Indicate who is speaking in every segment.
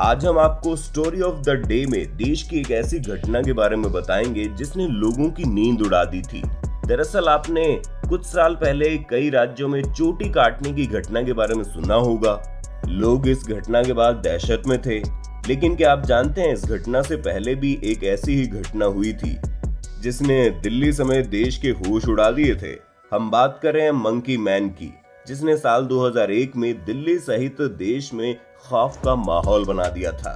Speaker 1: आज हम आपको स्टोरी ऑफ द डे में देश की एक ऐसी घटना के बारे में बताएंगे जिसने लोगों की नींद उड़ा दी थी। दरअसल आपने कुछ साल पहले कई राज्यों में चोटी काटने की घटना के बारे में सुना होगा। लोग इस घटना के बाद दहशत में थे, लेकिन क्या आप जानते हैं इस घटना से पहले भी एक ऐसी ही घटना हुई थी जिसने दिल्ली समेत देश के होश उड़ा दिए थे। हम बात कर रहे हैं मंकी मैन की, जिसने साल 2001 में दिल्ली सहित देश में खौफ का माहौल बना दिया था।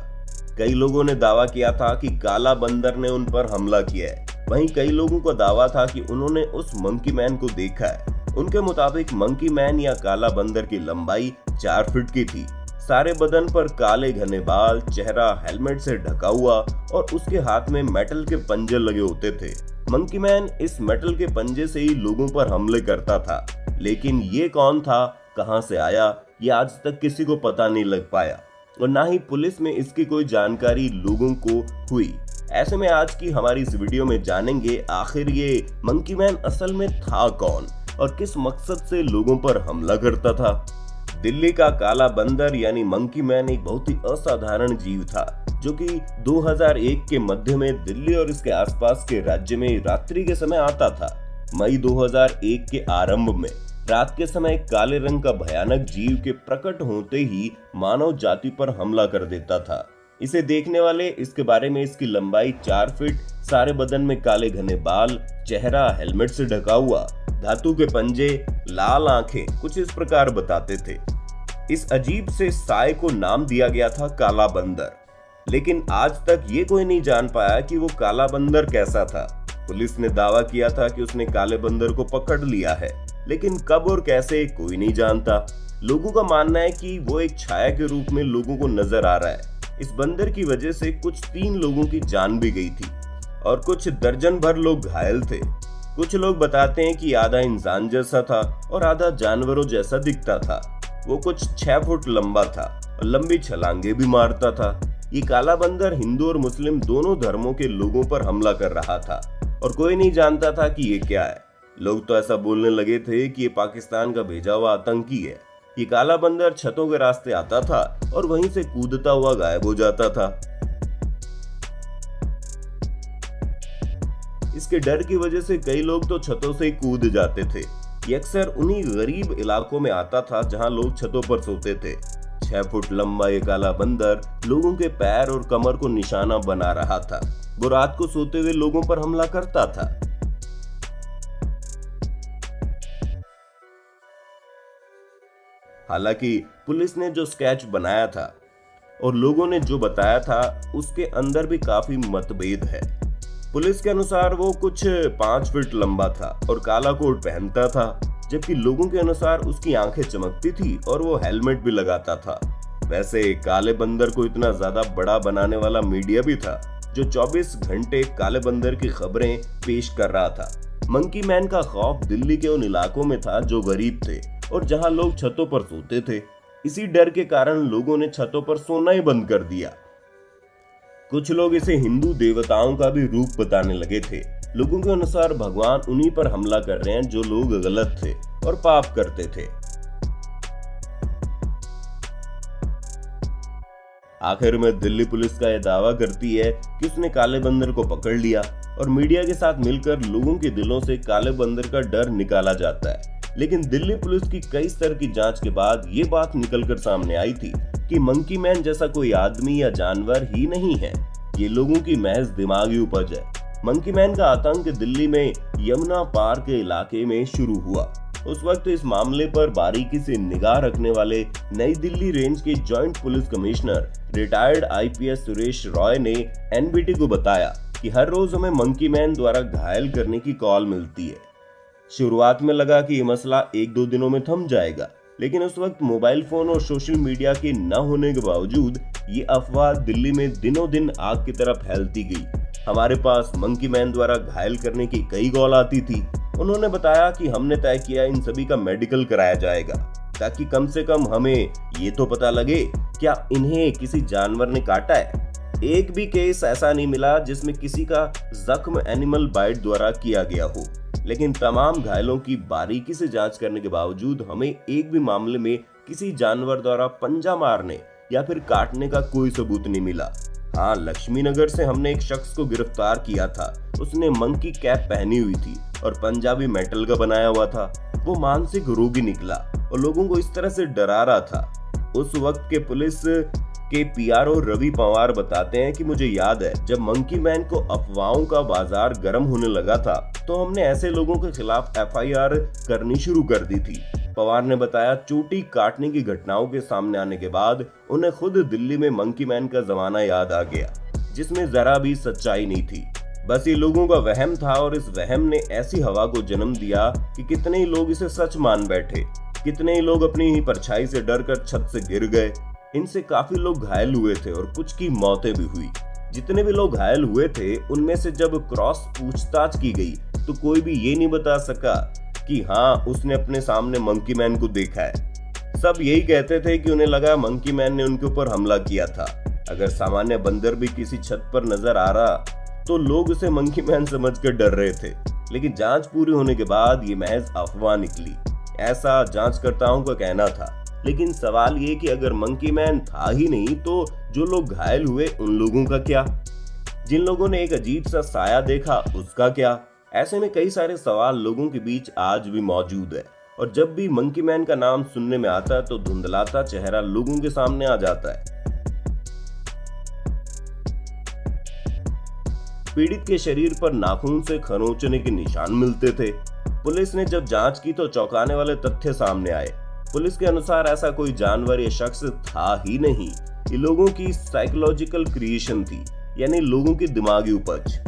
Speaker 1: कई लोगों ने दावा किया था कि काला बंदर ने उन पर हमला किया है। वहीं कई लोगों का दावा था कि उन्होंने उस मंकी मैन को देखा है। उनके मुताबिक मंकी मैन या काला बंदर की लंबाई 4 फीट की थी। सारे बदन पर काले घने बाल, चेहरा हेलमेट से ढका हुआ और उसके हाथ में मेटल के पंजे लगे होते थे। मंकी मैन इस मेटल के पंजे से ही लोगों पर हमले करता था, लेकिन ये कौन था, कहां से आया, ये आज तक किसी को पता नहीं लग पाया और ना ही पुलिस में इसकी कोई जानकारी लोगों को हुई। ऐसे में आज की हमारी इस वीडियो में जानेंगे आखिर ये मंकी मैन असल में था कौन और किस मकसद से लोगों पर हमला करता था। दिल्ली का काला बंदर यानी मंकी मैन एक बहुत ही असाधारण जीव था जो कि 2001 के मध्य में दिल्ली और इसके आसपास के राज्य में रात्रि के समय आता था। मई 2001 के आरंभ में रात के समय काले रंग का भयानक जीव के प्रकट होते ही मानव जाति पर हमला कर देता था। इसे देखने वाले इसके बारे में इसकी लंबाई 4 फीट, सारे बदन में काले घने बाल, चेहरा हेलमेट से ढका हुआ, धातु के पंजे, लाल आंखें, कुछ इस प्रकार बताते थे। इस अजीब से साय को नाम दिया गया था काला बंदर, लेकिन आज तक ये कोई नहीं जान पाया कि वो काला बंदर कैसा था। पुलिस ने दावा किया था कि उसने काले बंदर को पकड़ लिया है, लेकिन कब और कैसे कोई नहीं जानता। लोगों का मानना है कि वो एक छाया के रूप में लोगों को नजर आ रहा है। इस बंदर की वजह से कुछ 3 लोगों की जान भी गई थी और कुछ दर्जन भर लोग घायल थे। कुछ लोग बताते हैं कि आधा इंसान जैसा था और आधा जानवरों जैसा दिखता था। वो कुछ 6 फुट लंबा था और लंबी छलांगे भी मारता था। ये काला बंदर हिंदू और मुस्लिम दोनों धर्मों के लोगों पर हमला कर रहा था और कोई नहीं जानता था कि ये क्या है। लोग तो ऐसा बोलने लगे थे कि ये पाकिस्तान का भेजा हुआ आतंकी है। ये काला बंदर छतों के रास्ते आता था और वहीं से कूदता हुआ गायब हो जाता था। इसके डर की वजह से कई लोग तो छतों से कूद जाते थे। ये अक्सर उन्हीं गरीब इलाकों में आता था जहां लोग छतों पर सोते थे। 6 फुट लंबा ये काला बंदर लोगों के पैर और कमर को निशाना बना रहा था। वो रात को सोते हुए लोगों पर हमला करता था। हालांकि पुलिस ने जो स्केच बनाया था और लोगों ने जो बताया था उसके अंदर भी काफी मतभेद है। पुलिस के अनुसार वो कुछ 5 फीट लंबा था और काला कोट पहनता था, जबकि लोगों के अनुसार उसकी आंखें चमकती थी और वो हेलमेट भी लगाता था। वैसे काले बंदर को इतना ज्यादा बड़ा बनाने वाला मीडिया भी था जो 24 घंटे काले बंदर की खबरें पेश कर रहा था। मंकी मैन का खौफ दिल्ली के उन इलाकों में था जो गरीब थे और जहां लोग छतों पर सोते थे। इसी डर के कारण लोगों ने छतों पर सोना ही बंद कर दिया। कुछ लोग इसे हिंदू देवताओं का भी रूप बताने लगे थे। लोगों के अनुसार भगवान उन्हीं पर हमला कर रहे हैं जो लोग गलत थे और पाप करते थे। आखिर में दिल्ली पुलिस का यह दावा करती है कि उसने काले बंदर को पकड़ लिया और मीडिया के साथ मिलकर लोगों के दिलों से काले बंदर का डर निकाला जाता है। लेकिन दिल्ली पुलिस की कई स्तर की जांच के बाद ये बात निकलकर सामने आई थी कि मंकी मैन जैसा कोई आदमी या जानवर ही नहीं है, ये लोगों की महज दिमागी उपज है। मंकी मैन का आतंक दिल्ली में यमुना पार के इलाके में शुरू हुआ। उस वक्त इस मामले पर बारीकी से निगाह रखने वाले नई दिल्ली रेंज के joint police commissioner retired IPS Suresh Roy ने एनबीटी को बताया कि हर रोज हमें मंकी मैन द्वारा घायल करने की कॉल मिलती है। शुरुआत में लगा कि ये मसला 1-2 दिनों में थम जाएगा, लेकिन उस वक्त मोबाइल फोन और सोशल मीडिया के न होने के बावजूद ये अफवाह दिल्ली में दिनों दिन आग की तरह फैलती गई। हमारे पास मंकी मैन द्वारा घायल करने की कई कॉल आती थी। उन्होंने बताया कि हमने तय किया इन सभी का मेडिकल कराया जाएगा ताकि कम से कम हमें ये तो पता लगे क्या इन्हें किसी जानवर ने काटा है। एक भी केस ऐसा नहीं मिला जिसमें किसी का जख्म एनिमल बाइट द्वारा किया गया हो, लेकिन तमाम घायलों की बारीकी से जांच करने के बावजूद हमें एक भी मामले में किसी जानवर द्वारा पंजा मारने या फिर काटने का कोई सबूत नहीं मिला। हाँ, लक्ष्मी नगर से हमने एक शख्स को गिरफ्तार किया था। उसने मंकी कैप पहनी हुई थी और पंजाबी मेटल का बनाया हुआ था। वो मानसिक रोगी निकला और लोगों को इस तरह से डरा रहा था। उस वक्त के पुलिस के पीआरओ रवि पवार बताते हैं कि मुझे याद है जब मंकी मैन को अफवाहों का बाजार गर्म होने लगा था तो हमने ऐसे लोगों के खिलाफ एफआईआर करनी शुरू कर दी थी। पवार ने बताया चोटी काटने की घटनाओं के सामने आने के बाद उन्हें खुद दिल्ली में मंकी मैन का जमाना याद आ गया, जिसमें जरा भी सच्चाई नहीं थी। बस ये लोगों का वहम था और इस वहम ने ऐसी हवा को जन्म दिया कि कितने ही लोग इसे सच मान बैठे। कितने ही लोग अपनी ही परछाई से डरकर छत से गिर गए। इनसे काफी लोग घायल हुए थे और कुछ की मौतें भी हुई। जितने भी लोग घायल हुए थे उनमें से जब क्रॉस पूछताछ की गई तो कोई भी ये नहीं बता सका कि हाँ उसने अपने सामने मंकी मैन को देखा है। सब यही कहते थे कि उन्हें लगा मंकी मैन ने उनके ऊपर हमला किया था। अगर सामान्य बंदर भी किसी छत पर नजर आ रहा तो लोग उसे मंकी मैन समझकर डर रहे थे, लेकिन जांच पूरी होने के बाद ये महज अफवाह निकली, ऐसा जांचकर्ताओं का कहना था। लेकिन सवाल ये कि अगर मंकी मैन था ही नहीं तो जो लोग घायल हुए उन लोगों का क्या? जिन लोगों ने एक अजीब सा साया देखा उसका क्या? ऐसे में कई सारे सवाल लोगों के बीच आज भी मौजूद है और जब भी मंकी मैन का नाम सुनने में आता है तो धुंधलाता चेहरा लोगों के सामने आ जाता है। पीड़ित के शरीर पर नाखून से खरोंचने के निशान मिलते थे। पुलिस ने जब जांच की तो चौंकाने वाले तथ्य सामने आए। पुलिस के अनुसार ऐसा कोई जानवर या शख्स था ही नहीं। ये लोगों की साइकोलॉजिकल क्रिएशन थी, यानी लोगों की दिमागी उपज।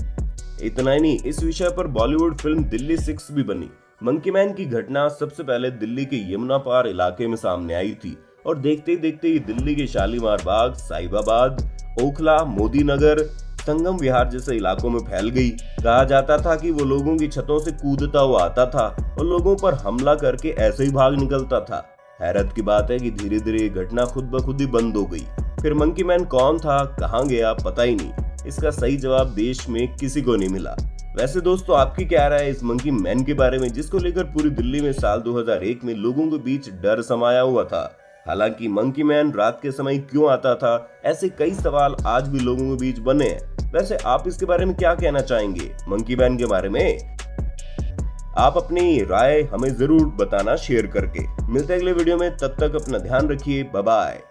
Speaker 1: इतना ही नहीं, इस विषय पर बॉलीवुड फिल्म दिल्ली 6 भी बनी। मंकी मैन की घटना सबसे पहले दिल्ली के यमुना पार इलाके में सामने आई थी और देखते ही देखते ही दिल्ली के शालीमार बाग, साहिबाबाद, ओखला, मोदी नगर, संगम विहार जैसे इलाकों में फैल गई। कहा जाता था कि वो लोगों की छतों से कूदता हुआ आता था और लोगों पर हमला करके ऐसे ही भाग निकलता था। हैरत की बात है कि धीरे धीरे ये घटना खुद ब खुद ही बंद हो गई। फिर मंकी मैन कौन था, कहाँ गया, पता ही नहीं। इसका सही जवाब देश में किसी को नहीं मिला। वैसे दोस्तों, आपकी क्या राय है इस मंकी मैन के बारे में, जिसको लेकर पूरी दिल्ली में साल 2001 में लोगों के बीच डर समाया हुआ था? हालांकि मंकी मैन रात के समय क्यों आता था, ऐसे कई सवाल आज भी लोगों के बीच बने हैं। वैसे आप इसके बारे में क्या कहना चाहेंगे मंकी मैन के बारे में? आप अपनी राय हमें जरूर बताना शेयर करके। मिलते हैं अगले वीडियो में, तब तक अपना ध्यान रखिए। Bye bye.